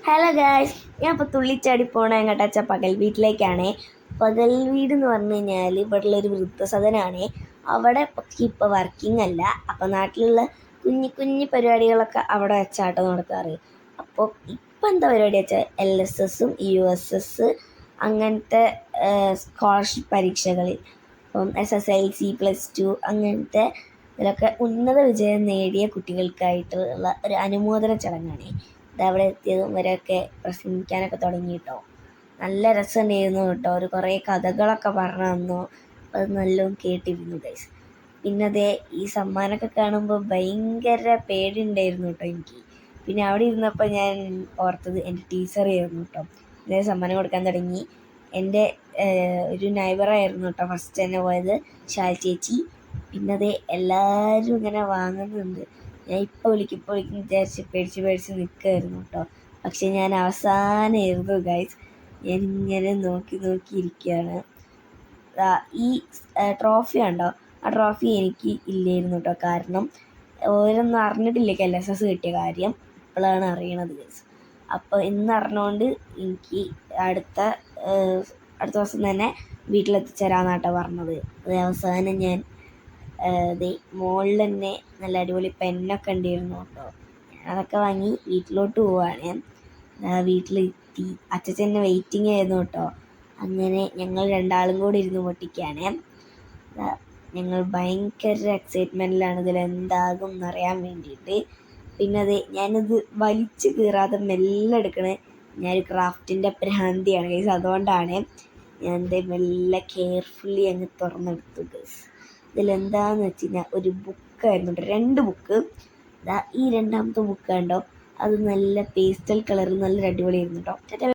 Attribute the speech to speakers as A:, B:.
A: Hello guys, ഞാൻ ഇപ്പോൾ തുള്ളിച്ചാടി പോണ എങ്ങോട്ടാച്ചാൽ പകൽ വീട്ടിലേക്കാണ്. പകൽ വീട് എന്ന് പറഞ്ഞു കഴിഞ്ഞാൽ ഇവിടെയുള്ളൊരു വൃദ്ധസദനമാണ്. അവിടെ ഇപ്പോൾ വർക്കിംഗ് അല്ല. അപ്പോൾ നാട്ടിലുള്ള കുഞ്ഞു കുഞ്ഞു പരിപാടികളൊക്കെ അവിടെ വെച്ചാട്ടോ നടത്താറ്. അപ്പോൾ ഇപ്പം എന്താ പരിപാടി വെച്ചാൽ LSS USS അങ്ങനത്തെ സ്കോളർഷിപ്പ് പരീക്ഷകളിൽ ഇപ്പം SSLC +2 അങ്ങനത്തെ ഇതിലൊക്കെ ഉന്നത വിജയം നേടിയ കുട്ടികൾക്കായിട്ടുള്ള ഒരു അനുമോദന ചടങ്ങാണ്. ഇതവിടെ എത്തിയതും ഇവരൊക്കെ പ്രസംഗിക്കാനൊക്കെ തുടങ്ങി കേട്ടോ. നല്ല രസമുണ്ടായിരുന്നു കേട്ടോ. ഒരു കുറേ കഥകളൊക്കെ പറഞ്ഞു തന്നു. അത് നല്ലോണം കേട്ടിരുന്നു ഗൈസ്. പിന്നെ അതേ ഈ സമ്മാനമൊക്കെ കാണുമ്പോൾ ഭയങ്കര പേടിയുണ്ടായിരുന്നു കേട്ടോ എനിക്ക്. പിന്നെ അവിടെ ഇരുന്നപ്പോൾ ഞാൻ ഓർത്തത് എൻ്റെ ടീച്ചറായിരുന്നു കേട്ടോ. ഇതേ സമ്മാനം കൊടുക്കാൻ തുടങ്ങി. എൻ്റെ ഒരു നൈബറായിരുന്നു കേട്ടോ ഫസ്റ്റ് തന്നെ പോയത്, ശാൽ ചേച്ചി. പിന്നെ അതേ എല്ലാവരും ഇങ്ങനെ വാങ്ങുന്നുണ്ട്. ഞാൻ ഇപ്പോൾ വിളിക്കും വിചാരിച്ച് പേടിച്ച് നിൽക്കുമായിരുന്നു കേട്ടോ. പക്ഷെ ഞാൻ അവസാനമായിരുന്നു ഗൈസ്. ഞാനിങ്ങനെ നോക്കിയിരിക്കുകയാണ്. ഈ ട്രോഫി ഉണ്ടോ, ആ ട്രോഫി എനിക്ക് ഇല്ലായിരുന്നു കേട്ടോ. കാരണം ഓരോന്നും അറിഞ്ഞിട്ടില്ല LSS കിട്ടിയ കാര്യം. ഇപ്പോഴാണ് അറിയണത് ഗൈസ്. അപ്പോൾ ഇന്ന് അറിഞ്ഞുകൊണ്ട് എനിക്ക് അടുത്ത ദിവസം തന്നെ വീട്ടിലെത്തിച്ചേരാന്നാട്ടോ പറഞ്ഞത്. അത് അവസാനം ഞാൻ മോളിൽ തന്നെ നല്ല അടിപൊളി പെന്നൊക്കെ ഉണ്ടായിരുന്നു കേട്ടോ. അതൊക്കെ വാങ്ങി വീട്ടിലോട്ട് പോവാണ്. വീട്ടിലെത്തി അച്ഛനെ വെയിറ്റിംഗ് ആയിരുന്നു കേട്ടോ. അങ്ങനെ ഞങ്ങൾ രണ്ടാളും കൂടി ഇരുന്ന് പൊട്ടിക്കുകയാണ്. ഞങ്ങൾ ഭയങ്കര എക്സൈറ്റ്മെൻറ്റിലാണ് ഇതിലെന്താകും എന്നറിയാൻ വേണ്ടിയിട്ട്. പിന്നെ ഞാനിത് വലിച്ച് കീറാതെ മെല്ലെ എടുക്കണേ. ഞാനൊരു ക്രാഫ്റ്റിൻ്റെ ഭ്രാന്തിയാണ് ഗൈസ്. അതുകൊണ്ടാണ് ഞാൻ മെല്ലെ കെയർഫുള്ളി അങ്ങ് തുറന്നെടുത്തു ഗൈസ്. ഇതിലെന്താണെന്ന് വെച്ച് കഴിഞ്ഞാൽ ഒരു ബുക്കായിരുന്നു കേട്ടോ. 2 ബുക്ക്. ഈ രണ്ടാമത്തെ ബുക്ക് കണ്ടോ, അത് നല്ല പേസ്റ്റൽ കളർ, നല്ലൊരു അടിപൊളിയായിരുന്നു കേട്ടോ.